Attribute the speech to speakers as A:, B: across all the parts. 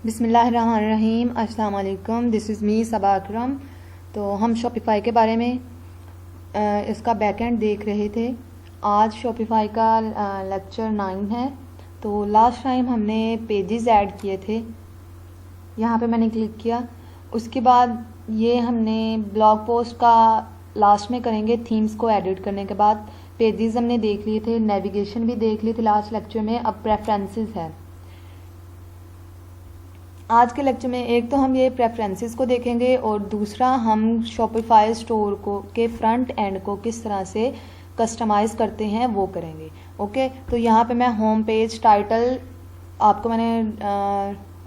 A: बिस्मिल्लाहिर्रहमानिर्रहीम। अस्सलाम वालेकुम। दिस इज़ मी सबा अकरम। तो हम शॉपिफ़ाई के बारे में इसका बैकएंड देख रहे थे। आज शॉपिफ़ाई का लेक्चर 9 है। तो लास्ट टाइम हमने पेजेस ऐड किए थे, यहाँ पे मैंने क्लिक किया। उसके बाद ये हमने ब्लॉग पोस्ट का लास्ट में करेंगे, थीम्स को एडिट करने के बाद। पेजेस हमने देख लिए थे, नेविगेशन भी देख ली थी लास्ट लेक्चर में। अब प्रेफरेंसेस है आज के लेक्चर में। एक तो हम ये प्रेफरेंसेस को देखेंगे और दूसरा हम शॉपिफाई स्टोर को के फ्रंट एंड को किस तरह से कस्टमाइज़ करते हैं वो करेंगे। ओके, तो यहाँ पे मैं होम पेज टाइटल, आपको मैंने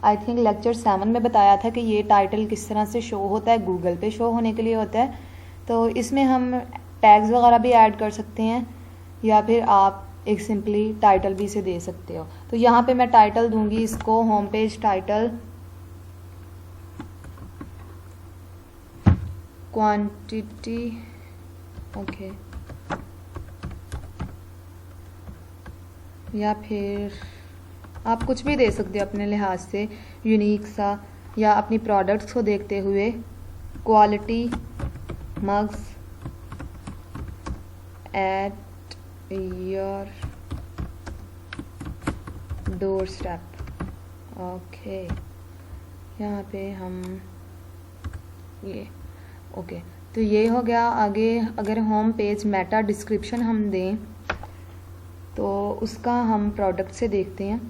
A: आई थिंक लेक्चर 7 में बताया था कि ये टाइटल किस तरह से शो होता है, गूगल पे शो होने के लिए होता है। तो इसमें हम टैग्स वगैरह भी ऐड कर सकते हैं या फिर आप एक सिंपली टाइटल भी इसे दे सकते हो। तो यहाँ पे मैं टाइटल दूंगी इसको home page title quantity. Okay, या फिर आप कुछ भी दे सकते हो अपने लिहाज से यूनिक सा, या अपनी प्रोडक्ट्स को देखते हुए quality mugs at your door step. Okay, यहाँ पे हम ये ओके, तो ये हो गया। आगे अगर होम पेज मेटा डिस्क्रिप्शन हम दें तो उसका हम प्रोडक्ट से देखते हैं।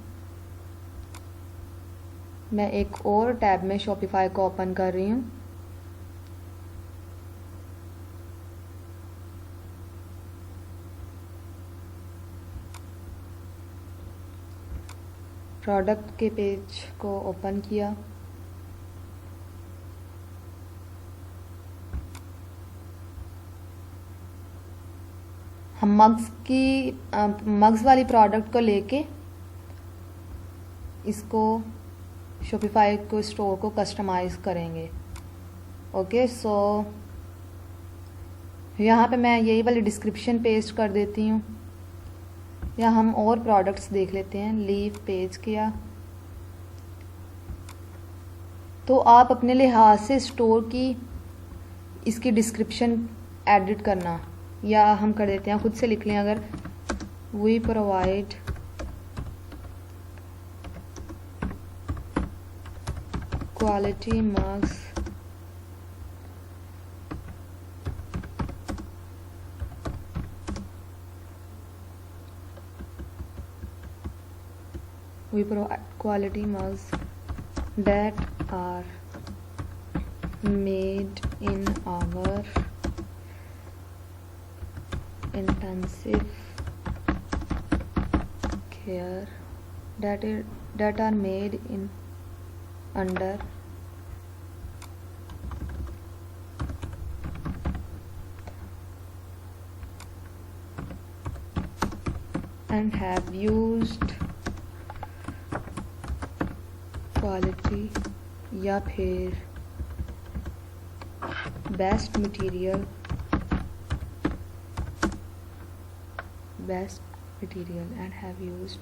A: मैं एक और टैब में शॉपिफाई को ओपन कर रही हूँ। प्रोडक्ट के पेज को ओपन किया। हम मग्स वाली प्रोडक्ट को लेके इसको शॉपिफाई को स्टोर को कस्टमाइज करेंगे। ओके, सो यहाँ पे मैं यही वाली डिस्क्रिप्शन पेस्ट कर देती हूँ, या हम और प्रोडक्ट्स देख लेते हैं। लीव पेज किया तो आप अपने लिहाज से स्टोर की इसकी डिस्क्रिप्शन एडिट करना, या हम कर देते हैं खुद से लिख लें। अगर we provide quality marks we provide quality mugs that are made in our intensive care, that are made in under and have used quality या फिर best material and have used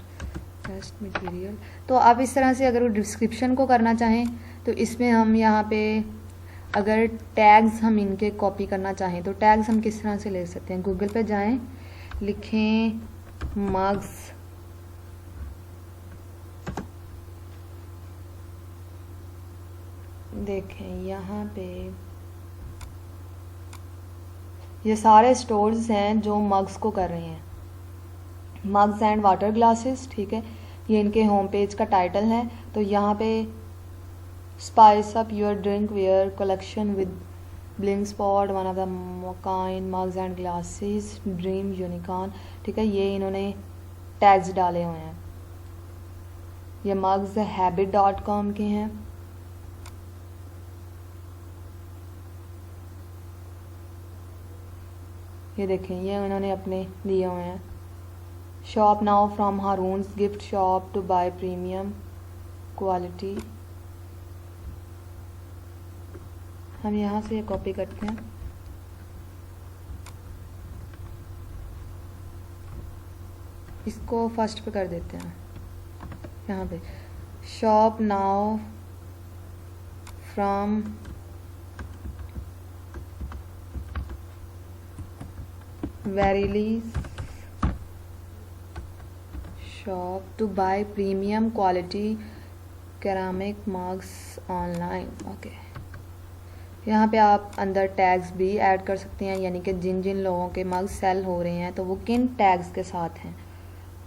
A: best material. तो आप इस तरह से अगर description को करना चाहें तो इसमें हम यहाँ पे अगर टैग्स हम इनके कॉपी करना चाहें तो टैग्स हम किस तरह से ले सकते हैं। गूगल पे जाएं, लिखें मग्स, देखें यहाँ पे ये सारे स्टोर्स हैं जो मग्स को कर रहे हैं। मग्स एंड वाटर ग्लासेस, ठीक है, ये इनके होम पेज का टाइटल है। तो यहाँ पे spice up your drink wear collection with bling spot one of the kind mugs and glasses dream unicorn, ठीक है। ये इन्होंने टैग्स डाले हुए हैं। ये मग्स habit.com के हैं। ये देखें, ये उन्होंने अपने दिए हुए हैं। Shop now from Haroon's gift shop to buy premium quality. हम यहाँ से ये कॉपी करते हैं। इसको फर्स्ट पे कर देते हैं। यहाँ पे shop now from verily shop to buy premium quality ceramic mugs online. Okay, यहाँ पे आप अंदर टैग्स भी ऐड कर सकते हैं, यानी कि जिन जिन लोगों के मग्स सेल हो रहे हैं तो वो किन टैग्स के साथ हैं।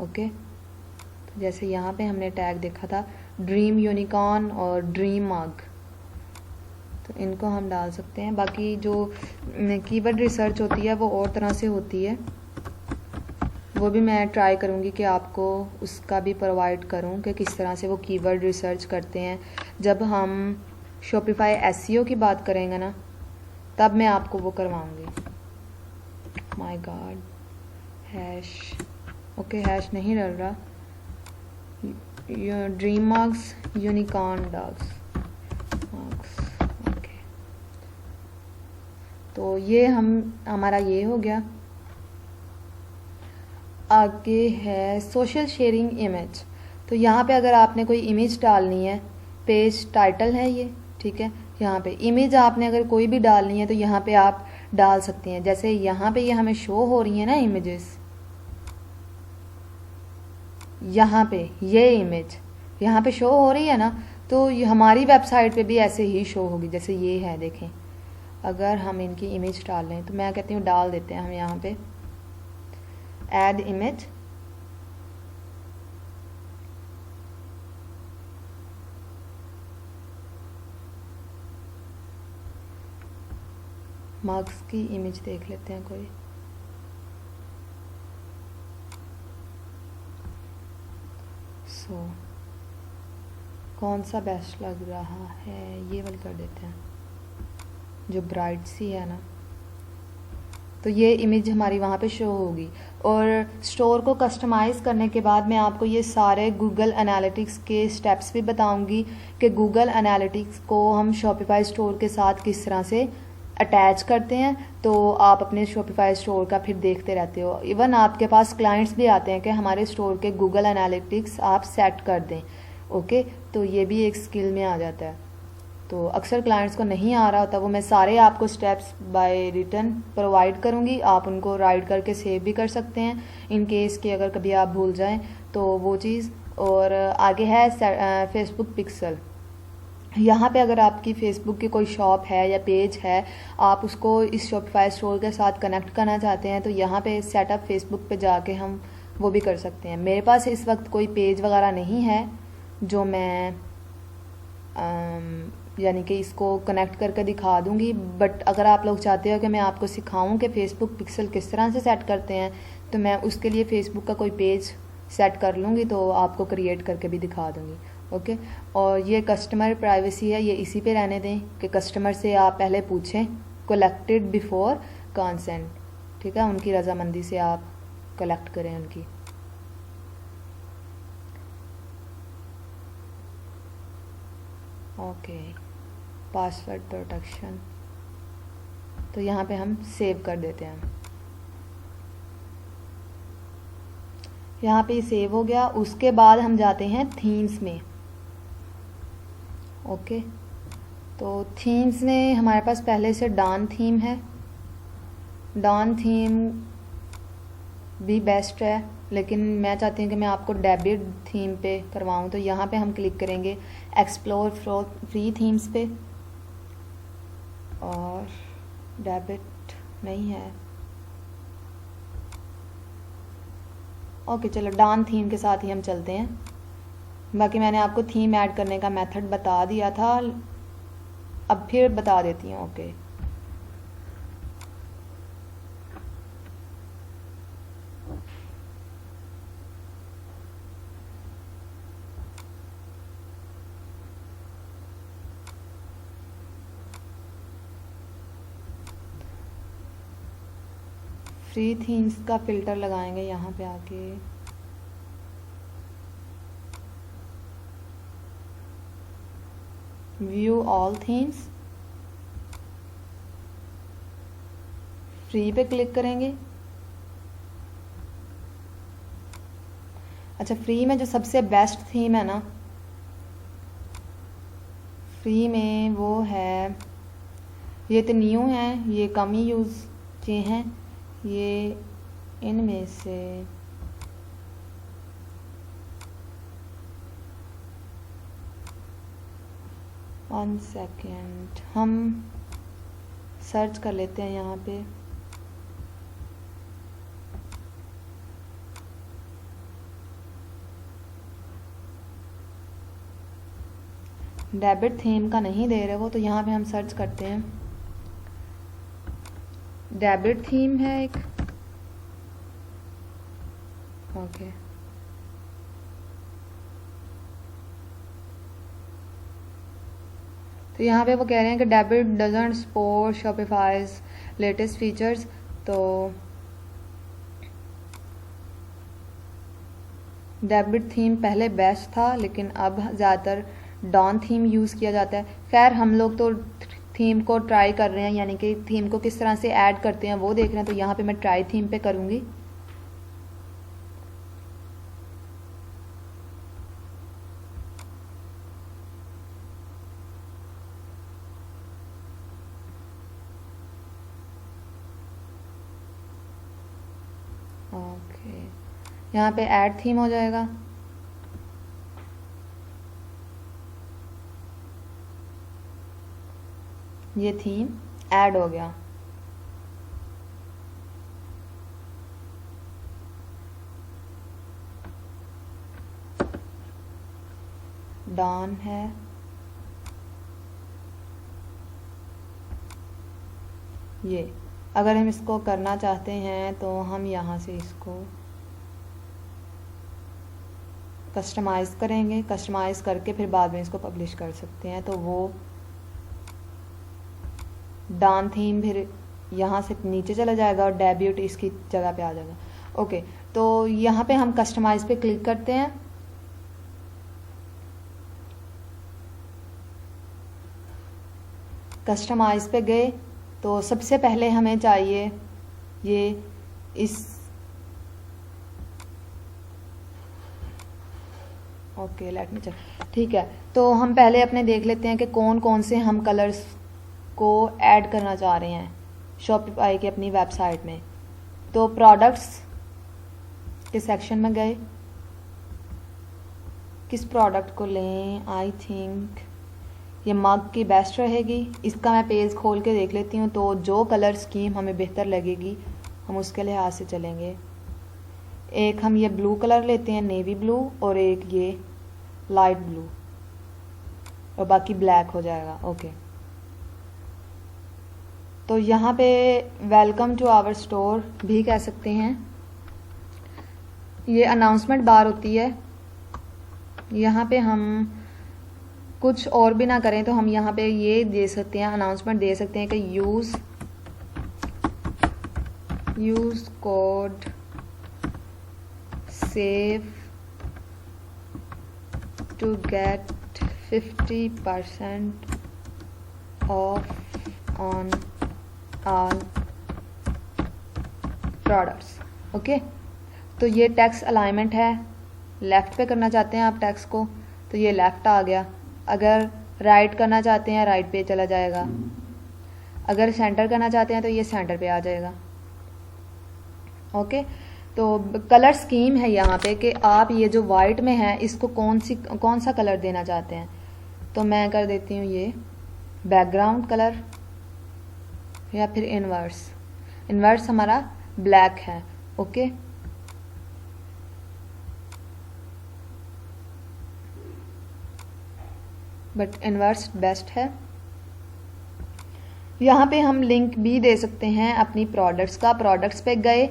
A: ओके, तो जैसे यहाँ पे हमने टैग देखा था ड्रीम यूनिकॉर्न और ड्रीम मग, तो इनको हम डाल सकते हैं। बाकी जो कीवर्ड रिसर्च होती है वो और तरह से होती है, वो भी मैं ट्राई करूँगी कि आपको उसका भी प्रोवाइड करूँ कि किस तरह से वो कीवर्ड रिसर्च करते हैं। जब हम शॉपिफाई एसईओ की बात करेंगे ना, तब मैं आपको वो करवाऊँगी। My god, hash, okay hash नहीं डल रहा। Dream marks unicorn dogs marks. Okay, तो ये हमारा ये हो गया। आगे है सोशल शेयरिंग इमेज। तो यहाँ पे अगर आपने कोई इमेज डालनी है, पेज टाइटल है ये, ठीक है, यहाँ पे इमेज आपने अगर कोई भी डालनी है तो यहाँ पे आप डाल सकते हैं। जैसे यहाँ पे ये हमें शो हो रही है ना इमेजेस, यहाँ पे ये इमेज यहाँ पे शो हो रही है ना, तो ये हमारी वेबसाइट पे भी ऐसे ही शो होगी। जैसे ये है, देखें, अगर हम इनकी इमेज डाल लें तो मैं कहती हूँ डाल देते हैं हम यहाँ पे ऐड इमेज। मार्क्स की इमेज देख लेते हैं कोई। कौन सा बेस्ट लग रहा है, ये वाली कर देते हैं जो ब्राइट सी है ना। तो ये इमेज हमारी वहाँ पे शो होगी। और स्टोर को कस्टमाइज़ करने के बाद मैं आपको ये सारे गूगल एनालिटिक्स के स्टेप्स भी बताऊंगी कि गूगल एनालिटिक्स को हम शॉपिफाई स्टोर के साथ किस तरह से अटैच करते हैं। तो आप अपने शॉपिफाई स्टोर का फिर देखते रहते हो। इवन आपके पास क्लाइंट्स भी आते हैं कि हमारे स्टोर के गूगल एनालिटिक्स आप सेट कर दें। ओके, तो ये भी एक स्किल में आ जाता है। तो अक्सर क्लाइंट्स को नहीं आ रहा होता, वो मैं सारे आपको स्टेप्स बाय रिटन प्रोवाइड करूँगी। आप उनको राइट करके सेव भी कर सकते हैं इन केस कि अगर कभी आप भूल जाएं तो वो चीज़। और आगे है फेसबुक पिक्सल। यहाँ पे अगर आपकी फेसबुक की कोई शॉप है या पेज है, आप उसको इस शॉपिफाई स्टोर के साथ कनेक्ट करना चाहते हैं, तो यहाँ पे सेटअप फेसबुक पे जाके हम वो भी कर सकते हैं। मेरे पास इस वक्त कोई पेज वगैरह नहीं है जो मैं यानी कि इसको कनेक्ट करके दिखा दूंगी। बट अगर आप लोग चाहते हो कि मैं आपको सिखाऊं कि फेसबुक पिक्सल किस तरह से सेट करते हैं, तो मैं उसके लिए फेसबुक का कोई पेज सेट कर लूँगी, तो आपको क्रिएट करके भी दिखा दूँगी। ओके, और ये कस्टमर प्राइवेसी है, ये इसी पे रहने दें कि कस्टमर से आप पहले पूछें, कलेक्टेड बिफोर कंसेंट, ठीक है, उनकी रजामंदी से आप कलेक्ट करें उनकी। ओके, पासवर्ड प्रोटेक्शन, तो यहाँ पे हम सेव कर देते हैं। यहाँ पे सेव हो गया। उसके बाद हम जाते हैं थीम्स में। ओके, तो थीम्स में हमारे पास पहले से डॉन थीम है। डॉन थीम भी बेस्ट है, लेकिन मैं चाहती हूँ कि मैं आपको डेबिट थीम पे करवाऊँ। तो यहाँ पे हम क्लिक करेंगे एक्सप्लोर फ्री थीम्स पे, और डेबिट नहीं है। ओके, चलो डॉन थीम के साथ ही हम चलते हैं। बाकी मैंने आपको थीम ऐड करने का मेथड बता दिया था, अब फिर बता देती हूँ। ओके, फ्री थीम्स का फिल्टर लगाएंगे यहाँ पे आके। व्यू ऑल थीम्स, फ्री पे क्लिक करेंगे। अच्छा, फ्री में जो सबसे बेस्ट थीम है ना, फ्री में वो है, ये तो न्यू है, ये कम ही यूज़ किए हैं, ये इनमें से वन सेकेंड हम सर्च कर लेते हैं यहाँ पे। डेबिट थीम का नहीं दे रहे वो, तो यहाँ पे हम सर्च करते हैं। डेबिट थीम है एक, ओके। तो यहाँ पे वो कह रहे हैं कि debut doesn't support Shopify's latest features. तो डेबिट थीम पहले बेस्ट था, लेकिन अब ज़्यादातर डॉन थीम यूज़ किया जाता है। खैर हम लोग तो थीम को ट्राई कर रहे हैं, यानी कि थीम को किस तरह से ऐड करते हैं वो देख रहे हैं। तो यहाँ पे मैं ट्राई थीम पे करूँगी। ओके, यहाँ पे ऐड थीम हो जाएगा। ये थीम ऐड हो गया। डॉन है, ये अगर हम इसको करना चाहते हैं तो हम यहाँ से इसको कस्टमाइज़ करेंगे। कस्टमाइज़ करके फिर बाद में इसको पब्लिश कर सकते हैं। तो वो डॉन थीम फिर यहाँ से नीचे चला जाएगा और डेब्यूट इसकी जगह पे आ जाएगा। ओके, तो यहाँ पे हम कस्टमाइज़ पे क्लिक करते हैं। कस्टमाइज़ पे गए तो सबसे पहले हमें चाहिए ये इस, ओके लेट मी चेक, ठीक है। तो हम पहले अपने देख लेते हैं कि कौन कौन से हम कलर्स को ऐड करना चाह रहे हैं शॉपिफाई की अपनी वेबसाइट में। तो प्रोडक्ट्स के सेक्शन में गए, किस प्रोडक्ट को लें। आई थिंक ये मग की बेस्ट रहेगी। इसका मैं पेज खोल के देख लेती हूँ, तो जो कलर स्कीम हमें बेहतर लगेगी हम उसके लिहाज से चलेंगे। एक हम ये ब्लू कलर लेते हैं, नेवी ब्लू, और एक ये लाइट ब्लू, और बाकी ब्लैक हो जाएगा। ओके, तो यहाँ पे वेलकम टू आवर स्टोर भी कह सकते हैं। ये अनाउंसमेंट बार होती है। यहाँ पे हम कुछ और भी ना करें तो हम यहाँ पे ये दे सकते हैं, अनाउंसमेंट दे सकते हैं कि use code save to get 50% off on all products. Okay, तो ये टेक्स्ट अलाइनमेंट है। लेफ़्ट पे करना चाहते हैं आप टेक्स्ट को, तो ये लेफ़्ट आ गया। अगर राइट करना चाहते हैं राइट पे चला जाएगा। अगर सेंटर करना चाहते हैं तो ये सेंटर पे आ जाएगा। ओके, तो कलर स्कीम है यहाँ पे कि आप ये जो वाइट में है इसको कौन सा कलर देना चाहते हैं। तो मैं कर देती हूँ ये बैकग्राउंड कलर, या फिर इनवर्स हमारा ब्लैक है। ओके, बट इनवर्स बेस्ट है। यहाँ पे हम लिंक भी दे सकते हैं अपनी प्रोडक्ट्स का। प्रोडक्ट्स पे गए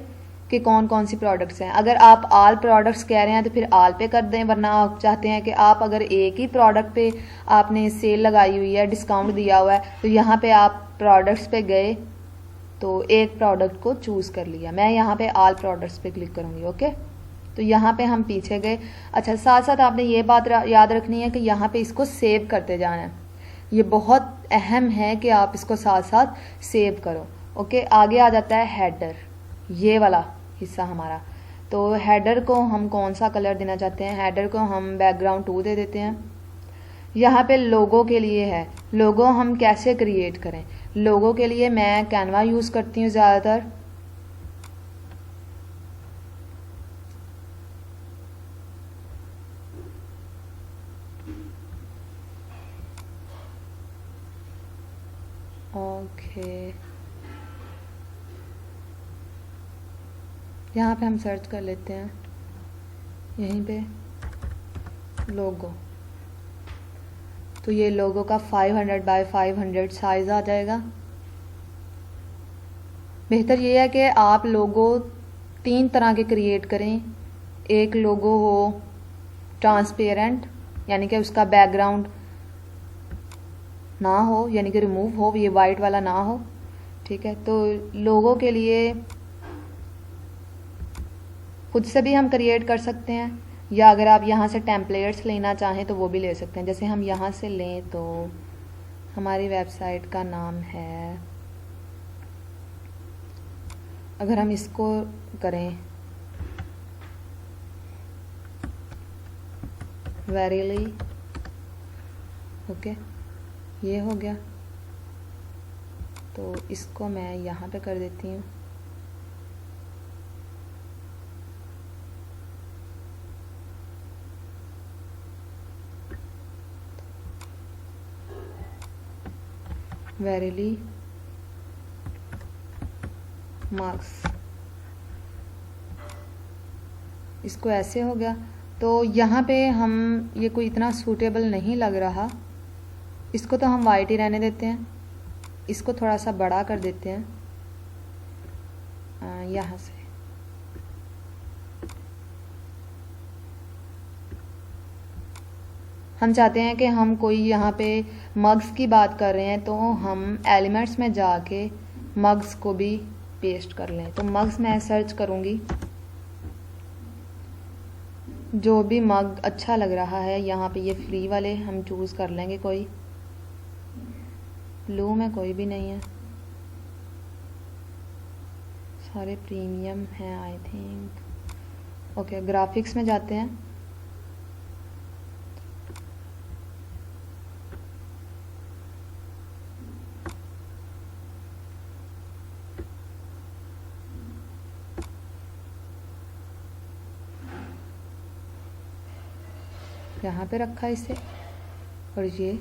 A: कि कौन कौन सी प्रोडक्ट्स हैं। अगर आप ऑल प्रोडक्ट्स कह रहे हैं तो फिर ऑल पे कर दें, वरना आप चाहते हैं कि आप अगर एक ही प्रोडक्ट पे आपने सेल लगाई हुई है, डिस्काउंट दिया हुआ है, तो यहाँ पे आप प्रोडक्ट्स पे गए तो एक प्रोडक्ट को चूज़ कर लिया। मैं यहाँ पे ऑल प्रोडक्ट्स पे क्लिक करूँगी। ओके, तो यहाँ पे हम पीछे गए। अच्छा, साथ साथ आपने ये बात याद रखनी है कि यहाँ पे इसको सेव करते जाना है। ये बहुत अहम है कि आप इसको साथ साथ सेव करो। ओके, आगे आ जाता है हेडर, ये वाला हिस्सा हमारा। तो हेडर को हम कौन सा कलर देना चाहते हैं। हेडर को हम बैकग्राउंड 2 दे देते हैं। यहाँ पे लोगो के लिए है, लोगो हम कैसे क्रिएट करें। लोगो के लिए मैं कैनवा यूज़ करती हूँ ज़्यादातर। ओके, यहाँ पे हम सर्च कर लेते हैं, यहीं पे लोगो। तो ये लोगो का 500 बाय 500 साइज़ आ जाएगा। बेहतर ये है कि आप लोगो 3 तरह के क्रिएट करें। एक लोगो हो ट्रांसपेरेंट, यानी कि उसका बैकग्राउंड ना हो, यानी कि रिमूव हो, ये वाइट वाला ना हो। ठीक है, तो लोगो के लिए खुद से भी हम क्रिएट कर सकते हैं, या अगर आप यहाँ से टेम्पलेट्स लेना चाहें तो वो भी ले सकते हैं। जैसे हम यहाँ से लें तो हमारी वेबसाइट का नाम है, अगर हम इसको करें वेरीली, ओके, ये हो गया। तो इसको मैं यहाँ पे कर देती हूँ। वेरीली मार्क्स, इसको ऐसे हो गया। तो यहाँ पे हम ये कोई इतना सूटेबल नहीं लग रहा, इसको तो हम वाइट ही रहने देते हैं। इसको थोड़ा सा बड़ा कर देते हैं यहाँ से। हम चाहते हैं कि हम कोई यहाँ पे मग्स की बात कर रहे हैं तो हम एलिमेंट्स में जाके मग्स को भी पेस्ट कर लें। तो मग्स मैं सर्च करूँगी, जो भी मग अच्छा लग रहा है। यहाँ पे ये फ्री वाले हम चूज़ कर लेंगे, कोई ब्लू में कोई भी नहीं है, सारे प्रीमियम हैं आई थिंक। ओके, ग्राफिक्स में जाते हैं। यहाँ पे रखा इसे, और ये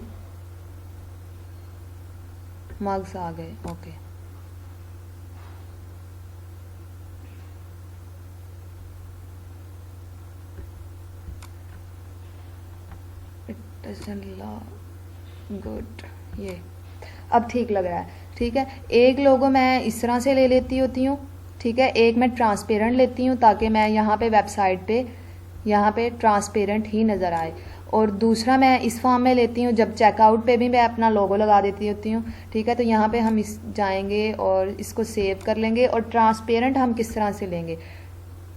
A: मग्स आ गए। Okay, it doesn't look good. ये अब ठीक लग रहा है। ठीक है, एक लोगो मैं इस तरह से ले लेती होती हूँ। ठीक है, एक मैं ट्रांसपेरेंट लेती हूँ ताकि मैं यहाँ पे वेबसाइट पे यहाँ पे ट्रांसपेरेंट ही नज़र आए, और दूसरा मैं इस फॉर्म में लेती हूँ जब चेकआउट पे भी मैं अपना लोगो लगा देती होती हूँ। ठीक है, तो यहाँ पे हम इस जाएंगे और इसको सेव कर लेंगे। और ट्रांसपेरेंट हम किस तरह से लेंगे,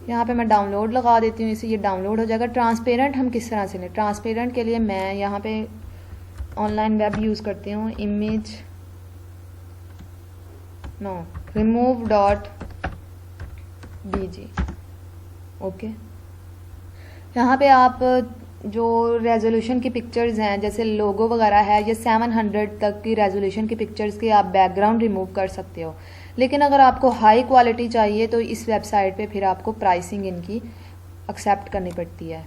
A: यहाँ पे मैं डाउनलोड लगा देती हूँ, इसे ये डाउनलोड हो जाएगा। ट्रांसपेरेंट हम किस तरह से लें, ट्रांसपेरेंट के लिए मैं यहाँ पे ऑनलाइन वेब यूज़ करती हूँ, इमेज नो remove.bg। ओके, यहाँ पे आप जो रेजोल्यूशन की पिक्चर्स हैं, जैसे लोगो वगैरह है, ये 700 तक की रेजोल्यूशन की पिक्चर्स की आप बैकग्राउंड रिमूव कर सकते हो। लेकिन अगर आपको हाई क्वालिटी चाहिए तो इस वेबसाइट पे फिर आपको प्राइसिंग इनकी एक्सेप्ट करनी पड़ती है,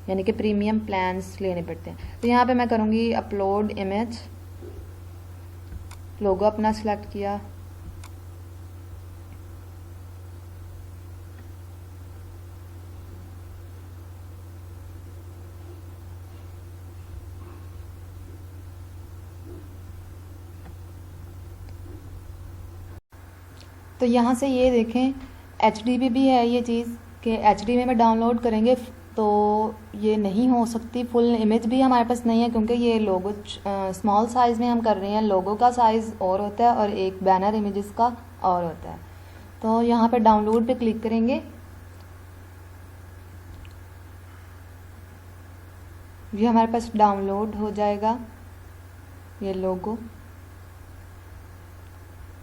A: यानी कि प्रीमियम प्लान्स लेने पड़ते हैं। तो यहाँ पे मैं करूँगी अपलोड इमेज, लोगो अपना सेलेक्ट किया, तो यहाँ से ये देखें HDB भी है ये चीज़ कि HDB में डाउनलोड करेंगे तो ये नहीं हो सकती। फुल इमेज भी हमारे पास नहीं है क्योंकि ये लोगो स्मॉल साइज़ में हम कर रहे हैं। लोगो का साइज़ और होता है और एक बैनर इमेजेस का और होता है। तो यहाँ पे डाउनलोड पे क्लिक करेंगे, ये हमारे पास डाउनलोड हो जाएगा ये लोगो।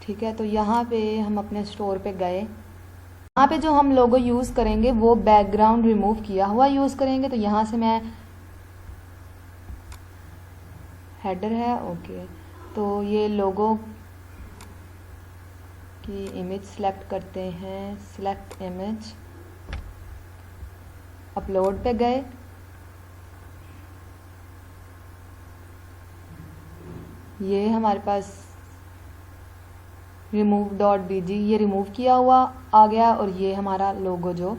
A: ठीक है, तो यहाँ पे हम अपने स्टोर पे गए, यहाँ पे जो हम लोगो यूज़ करेंगे वो बैकग्राउंड रिमूव किया हुआ यूज़ करेंगे। तो यहाँ से मैं हेडर है। ओके, तो ये लोगो की इमेज सेलेक्ट करते हैं, सेलेक्ट इमेज, अपलोड पे गए, ये हमारे पास remove.bg ये रिमूव किया हुआ आ गया, और ये हमारा लोगो जो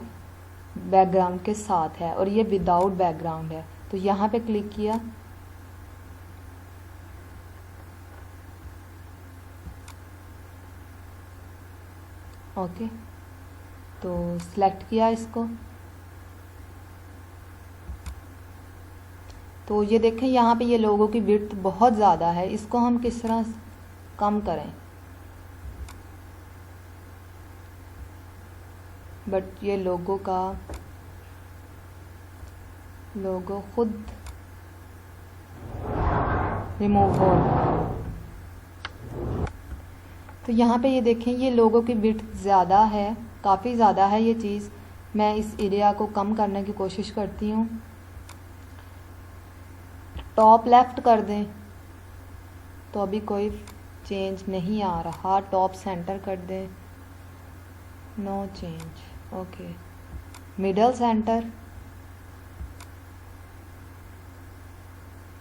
A: बैकग्राउंड के साथ है, और ये विदाउट बैकग्राउंड है। तो यहाँ पे क्लिक किया, ओके, तो सिलेक्ट किया इसको। तो ये देखें यहाँ पे ये लोगों की विड्थ बहुत ज़्यादा है, इसको हम किस तरह कम करें। बट ये लोगों का लोगो खुद रिमूव हो। तो यहाँ पे ये देखें ये लोगों की विड्थ ज़्यादा है, काफ़ी ज़्यादा है ये चीज़। मैं इस एरिया को कम करने की कोशिश करती हूँ। टॉप लेफ्ट कर दें तो अभी कोई चेंज नहीं आ रहा। टॉप सेंटर कर दें, no change. Okay, middle center,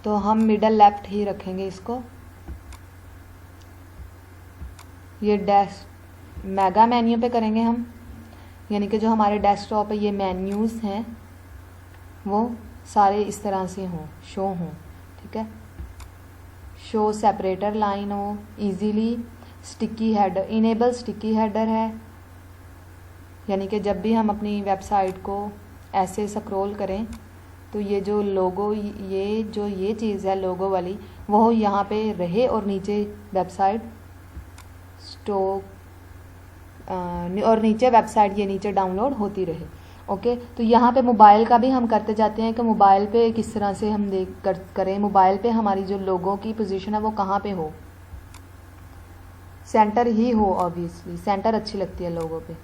A: तो हम मिडल लेफ्ट ही रखेंगे इसको। ये मेगा मेन्यू पे करेंगे हम, यानी कि जो हमारे डेस्कटॉप पे ये मेन्यूज़ हैं वो सारे इस तरह से हों, शो हों, ठीक है। शो सेपरेटर लाइन हो, easily sticky header, enable sticky header है, यानी कि जब भी हम अपनी वेबसाइट को ऐसे स्क्रॉल करें तो ये जो लोगो, ये चीज़ है लोगो वाली, वो यहाँ पे रहे और नीचे वेबसाइट स्टॉक और नीचे वेबसाइट ये नीचे डाउनलोड होती रहे। ओके, तो यहाँ पे मोबाइल का भी हम करते जाते हैं कि मोबाइल पे किस तरह से हम करें। मोबाइल पे हमारी जो लोगों की पोजीशन है वो कहाँ पे हो, सेंटर ही हो, ऑब्वियसली सेंटर अच्छी लगती है लोगों पे।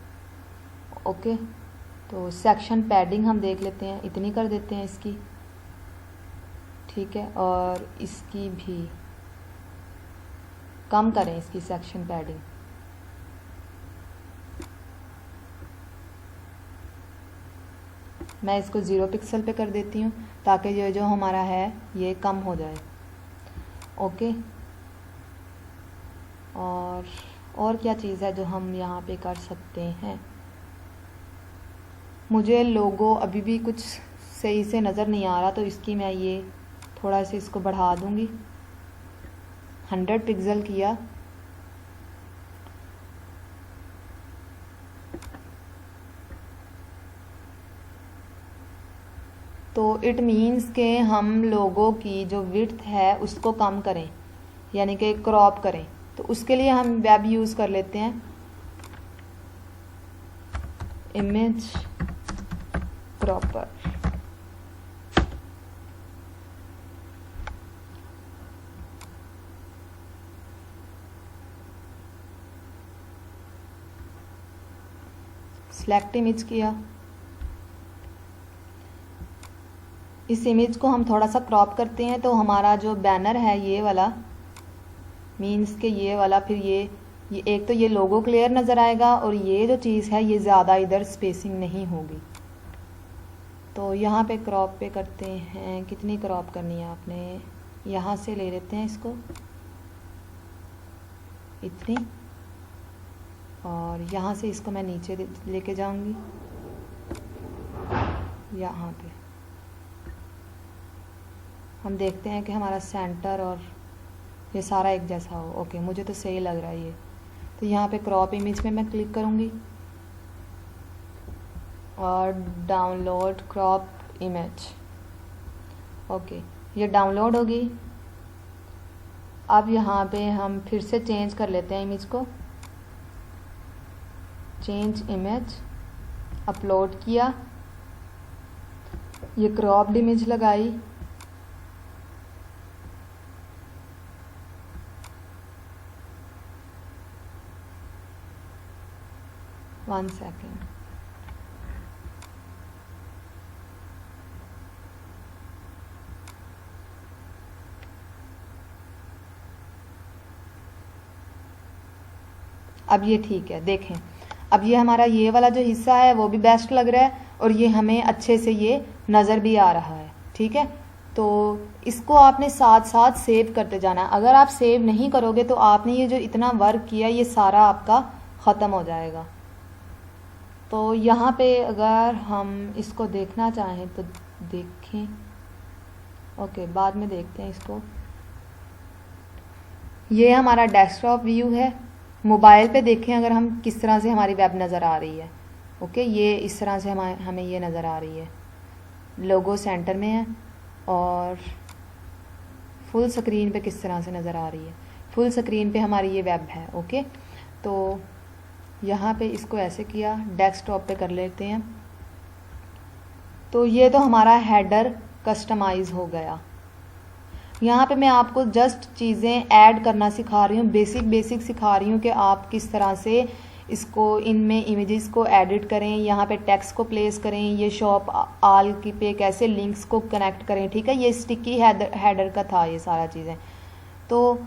A: ओके, तो सेक्शन पैडिंग हम देख लेते हैं, इतनी कर देते हैं इसकी, ठीक है, और इसकी भी कम करें, इसकी सेक्शन पैडिंग। मैं इसको 0 पिक्सल पे कर देती हूँ ताकि ये जो हमारा है ये कम हो जाए। ओके, और क्या चीज़ है जो हम यहाँ पे कर सकते हैं। मुझे लोगो अभी भी कुछ सही से नज़र नहीं आ रहा, तो इसकी मैं ये थोड़ा सा इसको बढ़ा दूँगी, 100 पिक्सल किया। तो इट मीन्स के हम लोगों की जो विड्थ है उसको कम करें, यानी कि क्रॉप करें। तो उसके लिए हम वेब यूज़ कर लेते हैं, इमेज क्रॉपर। सिलेक्ट इमेज किया, इस इमेज को हम थोड़ा सा क्रॉप करते हैं तो हमारा जो बैनर है ये वाला, मीन्स के ये वाला, फिर ये एक तो ये लोगो क्लियर नज़र आएगा और ये जो चीज़ है ये ज़्यादा इधर स्पेसिंग नहीं होगी। तो यहाँ पे क्रॉप पे करते हैं, कितनी क्रॉप करनी है आपने, यहाँ से ले लेते हैं इसको इतनी, और यहाँ से इसको मैं नीचे लेके जाऊँगी यहाँ पे। हम देखते हैं कि हमारा सेंटर और ये सारा एक जैसा हो। ओके, मुझे तो सही लग रहा है ये। तो यहाँ पे क्रॉप इमेज में मैं क्लिक करूँगी और डाउनलोड क्रॉप इमेज। ओके, ये डाउनलोड होगी। अब यहाँ पे हम फिर से चेंज कर लेते हैं इमेज को, चेंज इमेज, अपलोड किया, ये क्रॉप्ड इमेज लगाई, वन सेकेंड, अब ये ठीक है, देखें अब ये हमारा ये वाला जो हिस्सा है वो भी बेस्ट लग रहा है और ये हमें अच्छे से ये नज़र भी आ रहा है। ठीक है, तो इसको आपने साथ साथ सेव करते जाना है। अगर आप सेव नहीं करोगे तो आपने ये जो इतना वर्क किया ये सारा आपका ख़त्म हो जाएगा। तो यहाँ पे अगर हम इसको देखना चाहें तो देखें, ओके बाद में देखते हैं इसको। ये हमारा डेस्कटॉप व्यू है। मोबाइल पे देखें अगर हम किस तरह से हमारी वेब नज़र आ रही है। ओके, ये इस तरह से हमें ये नज़र आ रही है, लोगो सेंटर में है और फुल स्क्रीन पे किस तरह से नज़र आ रही है। फुल स्क्रीन पे हमारी ये वेब है। ओके, तो यहाँ पे इसको ऐसे किया, डेस्कटॉप पे कर लेते हैं। तो ये तो हमारा हेडर कस्टमाइज़ हो गया। यहाँ पे मैं आपको जस्ट चीज़ें ऐड करना सिखा रही हूँ, बेसिक सिखा रही हूँ कि आप किस तरह से इसको इनमें इमेजेस को एडिट करें, यहाँ पे टेक्स्ट को प्लेस करें, ये शॉप आल की पे कैसे लिंक्स को कनेक्ट करें। ठीक है, ये स्टिकी हेडर का था ये सारा चीज़ें। तो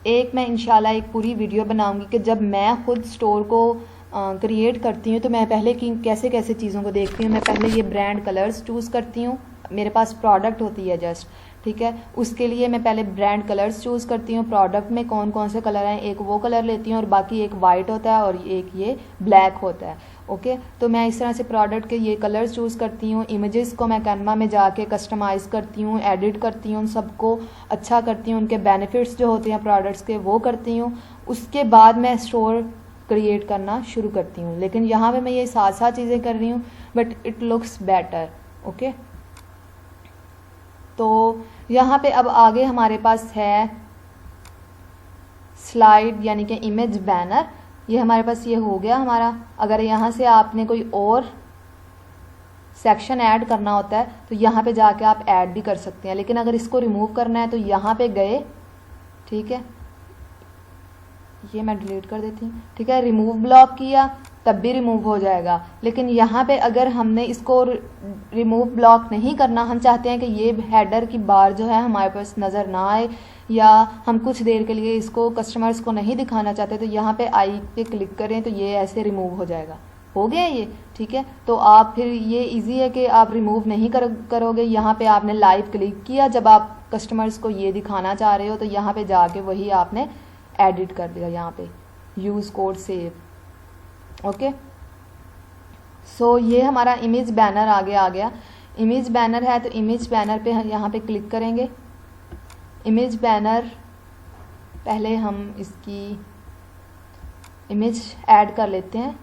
A: एक मैं इंशाल्लाह एक पूरी वीडियो बनाऊंगी कि जब मैं खुद स्टोर को क्रिएट करती हूँ तो मैं पहले कैसे कैसे चीज़ों को देखती हूँ। मैं पहले ये ब्रांड कलर्स चूज़ करती हूँ, मेरे पास प्रोडक्ट होती है जस्ट, ठीक है, उसके लिए मैं पहले ब्रांड कलर्स चूज़ करती हूँ। प्रोडक्ट में कौन कौन से कलर हैं, एक वो कलर लेती हूँ और बाकी एक वाइट होता है और एक ये ब्लैक होता है। ओके, तो मैं इस तरह से प्रोडक्ट के ये कलर्स चूज़ करती हूँ। इमेजेस को मैं कैनवा में जाके कस्टमाइज़ करती हूँ, एडिट करती हूँ, सबको अच्छा करती हूँ, उनके बेनिफिट्स जो होते हैं प्रोडक्ट्स के वो करती हूँ। उसके बाद मैं स्टोर क्रिएट करना शुरू करती हूँ। लेकिन यहाँ पे मैं ये साथ साथ चीज़ें कर रही हूँ but it looks better. Okay, तो यहाँ पे अब आगे हमारे पास है स्लाइड यानी कि इमेज बैनर। ये हमारे पास ये हो गया हमारा। अगर यहाँ से आपने कोई और सेक्शन ऐड करना होता है तो यहाँ पे जाके आप ऐड भी कर सकते हैं, लेकिन अगर इसको रिमूव करना है तो यहाँ पे गए, ठीक है, ये मैं डिलीट कर देती हूँ। ठीक है, रिमूव ब्लॉक किया तब भी रिमूव हो जाएगा। लेकिन यहाँ पे अगर हमने इसको रिमूव ब्लॉक नहीं करना, हम चाहते हैं कि ये हेडर की बार जो है हमारे पास नज़र ना आए या हम कुछ देर के लिए इसको कस्टमर्स को नहीं दिखाना चाहते, तो यहाँ पे आई पे क्लिक करें तो ये ऐसे रिमूव हो जाएगा। हो गया ये, ठीक है। तो आप फिर ये इजी है कि आप रिमूव नहीं करोगे। यहाँ पे आपने लाइव क्लिक किया, जब आप कस्टमर्स को ये दिखाना चाह रहे हो तो यहाँ पे जाके वही आपने एडिट कर दिया, यहाँ पे यूज़ कोड सेव। ओके, सो ये हमारा इमेज बैनर आगे आ गया। इमेज बैनर है तो इमेज बैनर पे यहाँ पे क्लिक करेंगे। इमेज बैनर पहले हम इसकी इमेज ऐड कर लेते हैं,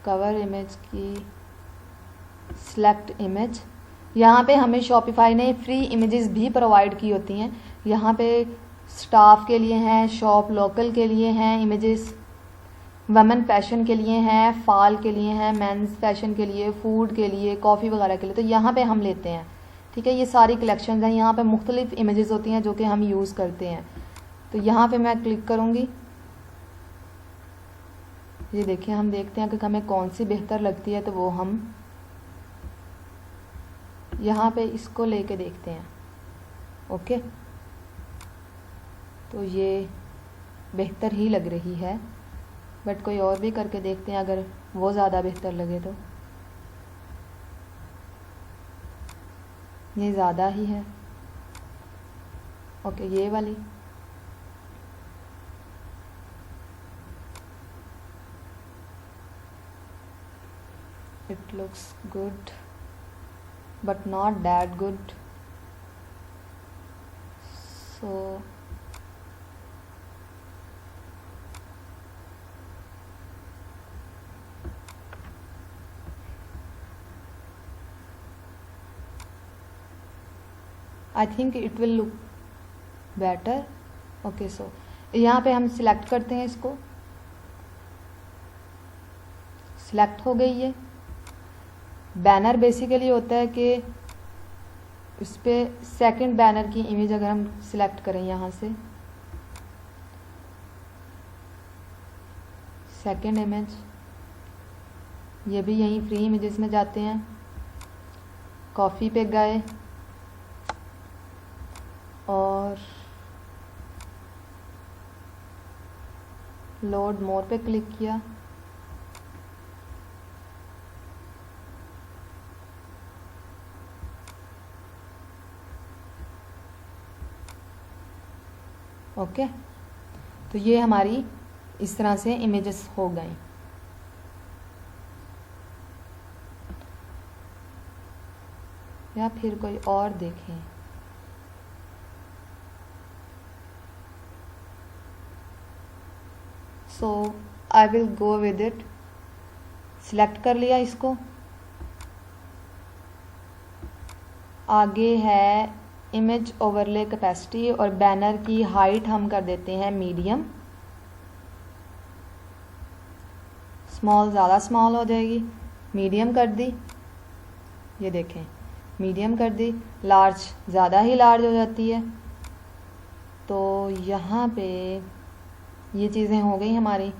A: कवर इमेज की सिलेक्ट इमेज। यहाँ पे हमें शॉपिफाई ने फ्री इमेजेस भी प्रोवाइड की होती हैं। यहाँ पे स्टाफ के लिए हैं, शॉप लोकल के लिए हैं इमेजेस, वमेन फैशन के लिए हैं, फॉल के लिए हैं, मेंस फैशन के लिए, फूड के लिए, कॉफ़ी वगैरह के लिए। तो यहाँ पे हम लेते हैं, ठीक है। ये सारी कलेक्शंस हैं, यहाँ पे मुख्तलिफ इमेजेस होती हैं जो कि हम यूज़ करते हैं। तो यहाँ पे मैं क्लिक करूँगी, ये देखिए, हम देखते हैं कि हमें कौन सी बेहतर लगती है, तो वो हम यहाँ पे इसको लेके देखते हैं। ओके, तो ये बेहतर ही लग रही है, बट कोई और भी करके देखते हैं अगर वो ज़्यादा बेहतर लगे तो। ये ज़्यादा ही है। ओके, ये वाली it looks good but not that good, so I think it will look better. Okay, so यहाँ पे हम सिलेक्ट करते हैं, इसको सिलेक्ट हो गई। ये बैनर बेसिकली होता है कि उस पर सेकेंड बैनर की इमेज अगर हम सिलेक्ट करें, यहाँ से सेकेंड इमेज, ये भी यहीं फ्री इमेजेस में जाते हैं। कॉफ़ी पे गए और लोड मोर पे क्लिक किया, ओके। तो ये हमारी इस तरह से इमेजेस हो गई। या फिर कोई और देखें। So I will go with it. Select कर लिया इसको। आगे है इमेज ओवरले कैपेसिटी और बैनर की हाइट हम कर देते हैं मीडियम। स्मॉल ज़्यादा स्मॉल हो जाएगी, मीडियम कर दी, ये देखें मीडियम कर दी। लार्ज ज़्यादा ही लार्ज हो जाती है। तो यहाँ पे ये चीज़ें हो गई हमारी।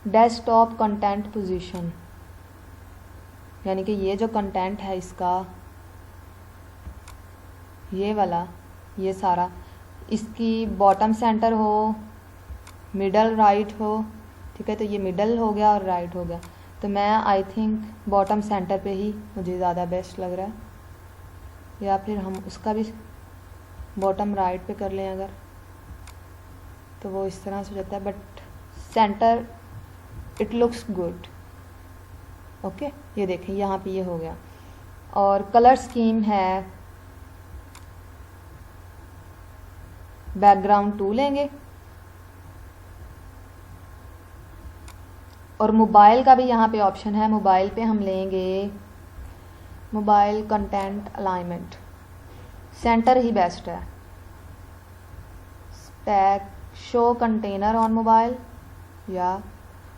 A: डेस्कटॉप कंटेंट पोजीशन, यानी कि ये जो कंटेंट है इसका, ये वाला, ये सारा, इसकी बॉटम सेंटर हो, मिडल राइट हो, ठीक है। तो ये मिडल हो गया और राइट हो गया। तो मैं आई थिंक बॉटम सेंटर पे ही मुझे ज़्यादा बेस्ट लग रहा है, या फिर हम उसका भी बॉटम राइट पे कर लें अगर, तो वो इस तरह से हो जाता है। But centre it looks good, okay. ये देखें यहाँ पे ये हो गया। और कलर स्कीम है बैकग्राउंड 2 लेंगे, और मोबाइल का भी यहाँ पे ऑप्शन है। मोबाइल पे हम लेंगे मोबाइल कंटेंट अलाइनमेंट, सेंटर ही बेस्ट है। Stack show container on mobile, या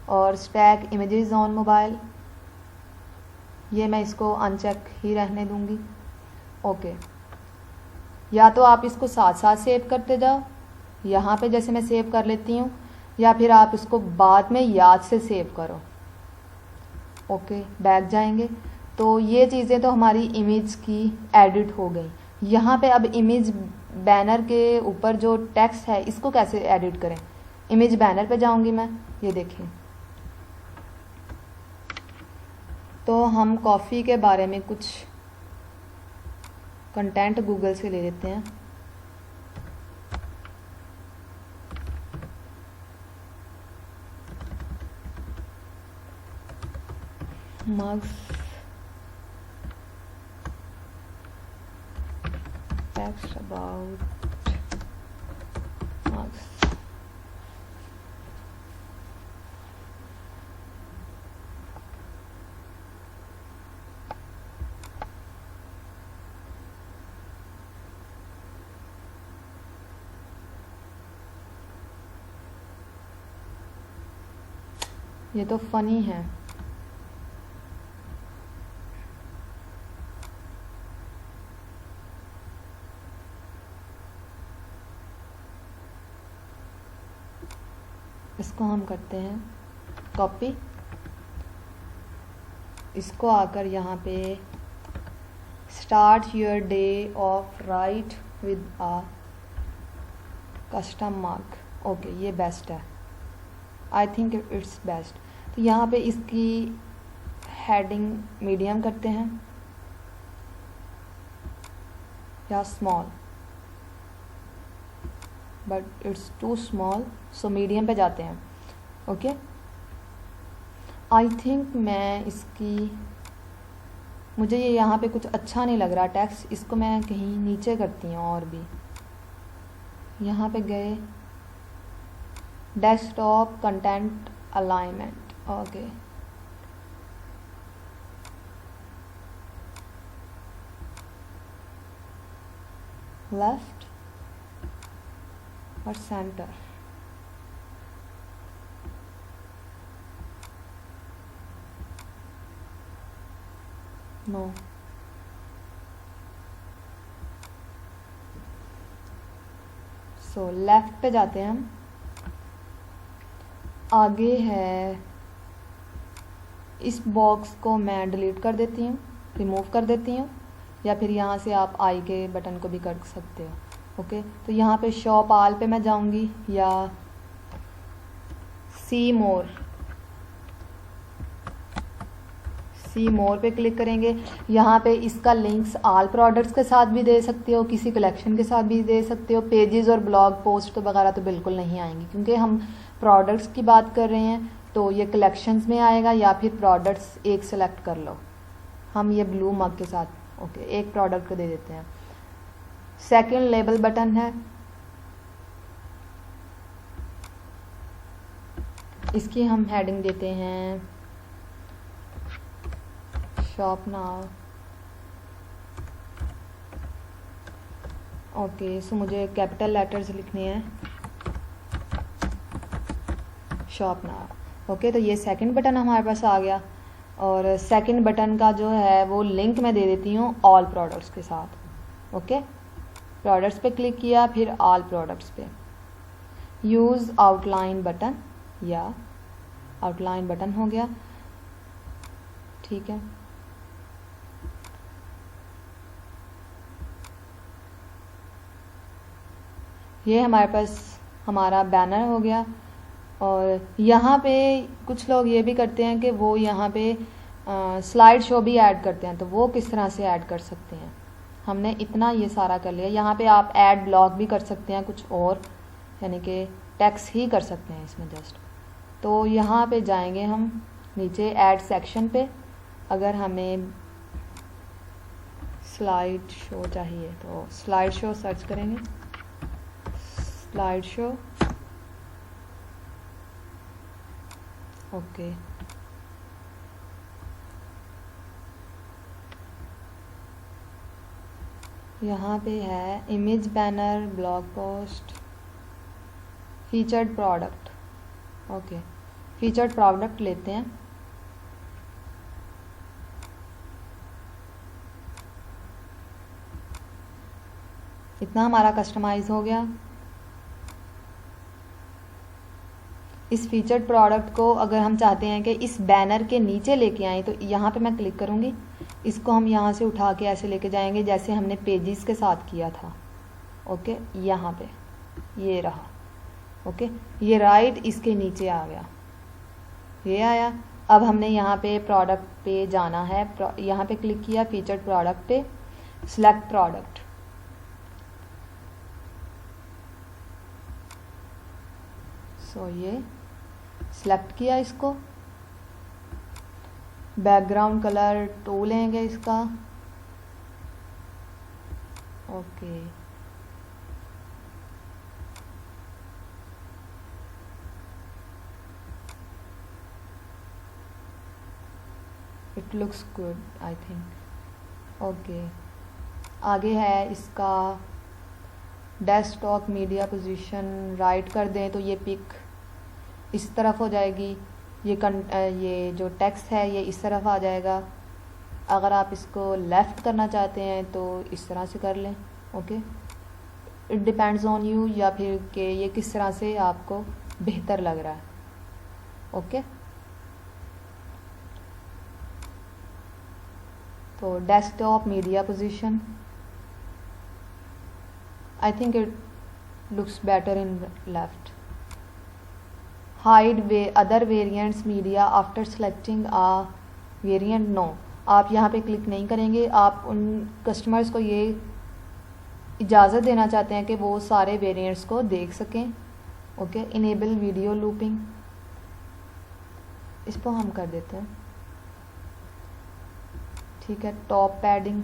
A: और स्टैक इमेजेस ऑन मोबाइल, ये मैं इसको अनचेक ही रहने दूंगी, ओके। या तो आप इसको साथ साथ सेव करते जाओ, यहाँ पे जैसे मैं सेव कर लेती हूँ, या फिर आप इसको बाद में याद से सेव करो, ओके। बैक जाएंगे तो ये चीज़ें तो हमारी इमेज की एडिट हो गई। यहाँ पे अब इमेज बैनर के ऊपर जो टेक्स्ट है इसको कैसे एडिट करें। इमेज बैनर पे जाऊंगी मैं, ये देखें। तो हम कॉफ़ी के बारे में कुछ कंटेंट गूगल से ले लेते हैं। mugs, text about mugs, ये तो फनी है। इसको हम करते हैं कॉपी। इसको आकर यहाँ पे start your day off right with a custom mark, okay. ये बेस्ट है, आई थिंक इट्स बेस्ट। तो यहाँ पे इसकी हेडिंग मीडियम करते हैं या small, but it's too small, so medium पे जाते हैं, ओके। आई थिंक मैं इसकी, मुझे ये यहाँ पे कुछ अच्छा नहीं लग रहा टेक्स्ट, इसको मैं कहीं नीचे करती हूँ। और भी यहाँ पे गए desktop content alignment, okay. Left और सेंटर, नो। सो लेफ्ट पे जाते हैं हम। आगे है, इस बॉक्स को मैं डिलीट कर देती हूँ, रिमूव कर देती हूँ, या फिर यहाँ से आप आई के बटन को भी कर सकते हो। ओके, तो यहाँ पे शॉप ऑल पे मैं जाऊँगी या सी मोर पे क्लिक करेंगे। यहाँ पे इसका लिंक्स ऑल प्रोडक्ट्स के साथ भी दे सकते हो, किसी कलेक्शन के साथ भी दे सकते हो। पेजेस और ब्लॉग पोस्ट वगैरह तो बिल्कुल नहीं आएंगी, क्योंकि हम प्रोडक्ट्स की बात कर रहे हैं। तो ये कलेक्शंस में आएगा या फिर प्रोडक्ट्स एक सेलेक्ट कर लो। हम ये ब्लू मग के साथ ओके एक प्रोडक्ट को दे देते हैं। सेकंड लेबल बटन है, इसकी हम हेडिंग देते हैं शॉप नाउ। ओके, सो मुझे कैपिटल लेटर्स लिखने हैं, शॉप नाउ। ओके, तो ये सेकंड बटन हमारे पास आ गया। और सेकंड बटन का जो है वो लिंक मैं दे देती हूँ ऑल प्रोडक्ट्स के साथ। ओके, प्रोडक्ट्स पे क्लिक किया, फिर ऑल प्रोडक्ट्स पे यूज़ आउटलाइन बटन या आउटलाइन बटन हो गया। ठीक है, ये हमारे पास हमारा बैनर हो गया। और यहाँ पे कुछ लोग ये भी करते हैं कि वो यहाँ पे स्लाइड शो भी ऐड करते हैं, तो वो किस तरह से ऐड कर सकते हैं। हमने इतना ये सारा कर लिया। यहाँ पे आप ऐड ब्लॉग भी कर सकते हैं कुछ और, यानी कि टेक्स्ट ही कर सकते हैं इसमें जस्ट। तो यहाँ पे जाएंगे हम नीचे ऐड सेक्शन पे। अगर हमें स्लाइड शो चाहिए तो स्लाइड शो सर्च करेंगे, स्लाइड शो। ओके, यहाँ पे है image banner, blog post, featured product. Okay, featured product लेते हैं। इतना हमारा कस्टमाइज हो गया। इस फीचर्ड प्रोडक्ट को अगर हम चाहते हैं कि इस बैनर के नीचे लेके आएँ, तो यहाँ पे मैं क्लिक करूँगी। इसको हम यहाँ से उठा के ऐसे लेके जाएंगे जैसे हमने पेजेस के साथ किया था। ओके, यहाँ पे ये रहा। ओके, ये राइट इसके नीचे आ गया, ये आया। अब हमने यहाँ पे प्रोडक्ट पे जाना है, यहाँ पे क्लिक किया, फीचर्ड प्रोडक्ट पे, सिलेक्ट प्रोडक्ट। सो ये सिलेक्ट किया इसको। बैकग्राउंड कलर 2 लेंगे इसका। Okay, it looks good I think. Okay, आगे है इसका डेस्कटॉप मीडिया पोजीशन राइट कर दें तो ये पिक इस तरफ हो जाएगी। ये जो टेक्स्ट है ये इस तरफ आ जाएगा। अगर आप इसको लेफ़्ट करना चाहते हैं तो इस तरह से कर लें। Okay, it depends on you, या फिर कि ये किस तरह से आपको बेहतर लग रहा है। ओके, तो desktop media position, I think it looks better in left. Hide other variants media after selecting a variant, no. आप यहाँ पे क्लिक नहीं करेंगे। आप उन कस्टमर्स को ये इजाज़त देना चाहते हैं कि वो सारे वेरिएंट्स को देख सकें। ओके, इनेबल वीडियो लूपिंग, इसको हम कर देते हैं। ठीक है, टॉप पैडिंग,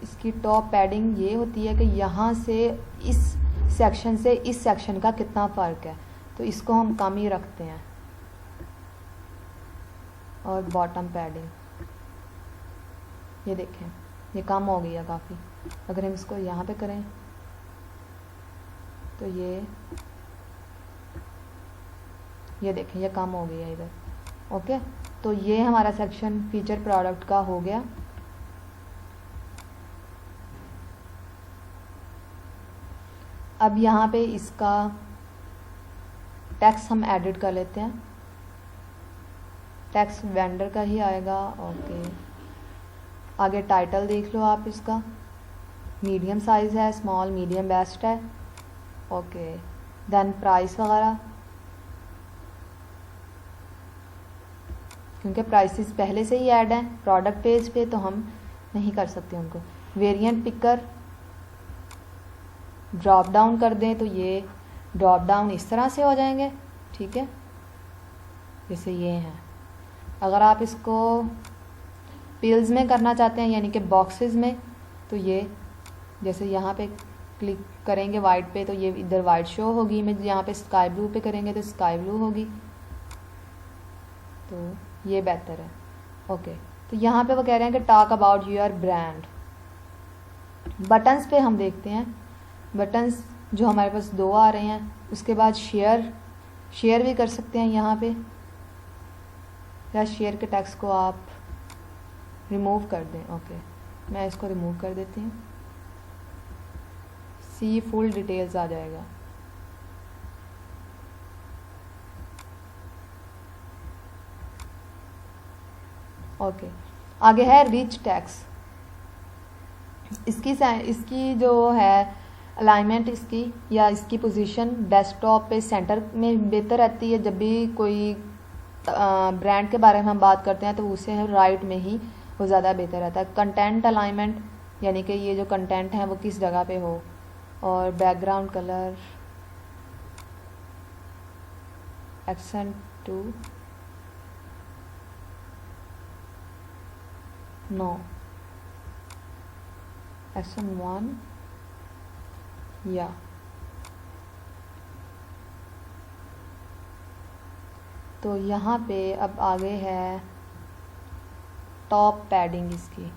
A: इसकी टॉप पैडिंग ये होती है कि यहाँ से इस सेक्शन से इस सेक्शन का कितना फ़र्क है, तो इसको हम कम ही रखते हैं। और बॉटम पैडिंग ये देखें, ये कम हो गई है काफ़ी। अगर हम इसको यहाँ पे करें तो ये देखें, ये कम हो गई है इधर। ओके, तो ये हमारा सेक्शन फीचर प्रोडक्ट का हो गया। अब यहाँ पे इसका टैक्स हम एडिट कर लेते हैं। टैक्स वेंडर का ही आएगा। ओके, आगे टाइटल देख लो आप इसका, मीडियम साइज़ है, स्मॉल मीडियम बेस्ट है। ओके, देन प्राइस वगैरह, क्योंकि प्राइसेस पहले से ही ऐड हैं प्रोडक्ट पेज पे तो हम नहीं कर सकते उनको। वेरिएंट पिकर ड्रॉप डाउन कर दें तो ये ड्रॉप डाउन इस तरह से हो जाएंगे, ठीक है, जैसे ये हैं। अगर आप इसको पिल्स में करना चाहते हैं यानी कि बॉक्सेस में, तो ये जैसे यहाँ पे क्लिक करेंगे वाइट पे तो ये इधर वाइट शो होगी, मैं यहाँ पे स्काई ब्लू पे करेंगे तो स्काई ब्लू होगी, तो ये बेहतर है। ओके, तो यहाँ पे वो कह रहे हैं कि talk about your brand. Buttons पे हम देखते हैं, बटन्स जो हमारे पास 2 आ रहे हैं, उसके बाद शेयर भी कर सकते हैं यहाँ पे, या शेयर के टेक्स्ट को आप रिमूव कर दें। ओके, मैं इसको रिमूव कर देती हूँ, सी फुल डिटेल्स आ जाएगा। ओके, आगे है रिच टेक्स्ट। इसकी जो है अलाइनमेंट इसकी या इसकी पोजीशन डेस्कटॉप पे सेंटर में बेहतर रहती है। जब भी कोई ब्रांड के बारे में हम बात करते हैं तो उसे राइट में ही वो ज़्यादा बेहतर रहता है। कंटेंट अलाइनमेंट यानी कि ये जो कंटेंट है वो किस जगह पे हो, और background colour, accent 2 no, accent 1 या। तो यहाँ पे अब आगे है टॉप पैडिंग इसकी,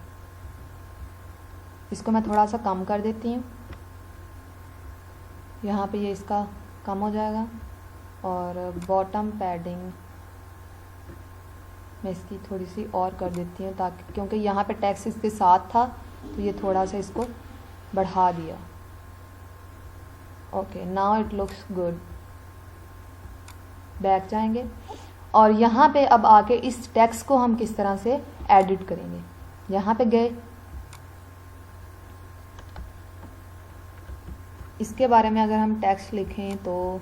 A: इसको मैं थोड़ा सा कम कर देती हूँ, यहाँ पे ये इसका कम हो जाएगा। और बॉटम पैडिंग मैं इसकी थोड़ी सी और कर देती हूँ, ताकि क्योंकि यहाँ पे टेक्स्ट इसके साथ था तो ये थोड़ा सा इसको बढ़ा दिया। Okay, now it looks good. Back जाएंगे और यहाँ पे अब आके इस टेक्स्ट को हम किस तरह से एडिट करेंगे। यहाँ पे गए, इसके बारे में अगर हम टेक्स्ट लिखें तो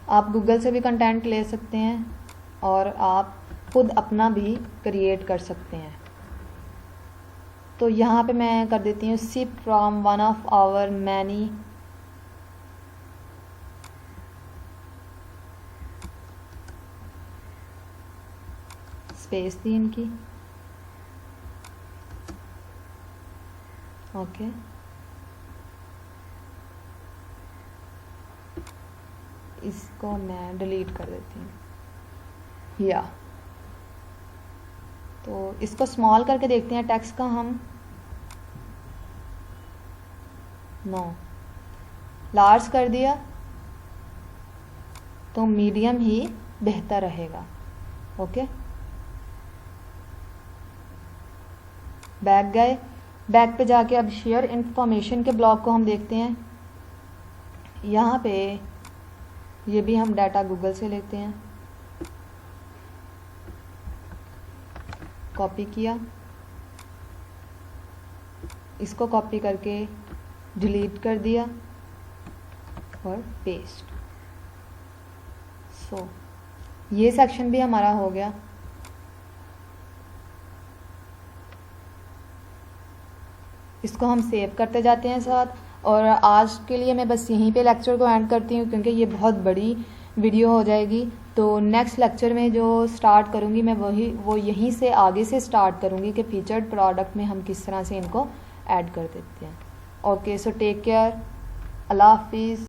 A: आप गूगल से भी कंटेंट ले सकते हैं और आप खुद अपना भी क्रिएट कर सकते हैं। तो यहाँ पे मैं कर देती हूँ sip from one of our many space दी इनकी। ओके, इसको मैं डिलीट कर देती हूँ या। तो इसको स्मॉल करके देखते हैं टेक्स्ट का हम, नो लार्ज कर दिया तो मीडियम ही बेहतर रहेगा। ओके, बैक गए, बैक पे जाके अब शेयर इंफॉर्मेशन के ब्लॉक को हम देखते हैं। यहाँ पे ये भी हम डाटा गूगल से लेते हैं, कॉपी किया, इसको कॉपी करके डिलीट कर दिया और पेस्ट। सो ये सेक्शन भी हमारा हो गया। इसको हम सेव करते जाते हैं साथ। और आज के लिए मैं बस यहीं पे लेक्चर को एंड करती हूँ क्योंकि ये बहुत बड़ी वीडियो हो जाएगी। तो नेक्स्ट लेक्चर में जो स्टार्ट करूँगी मैं वो यहीं से आगे से स्टार्ट करूँगी कि फीचर्ड प्रोडक्ट में हम किस तरह से इनको ऐड कर देते हैं। ओके, सो टेक केयर, अल्लाह हाफिज़।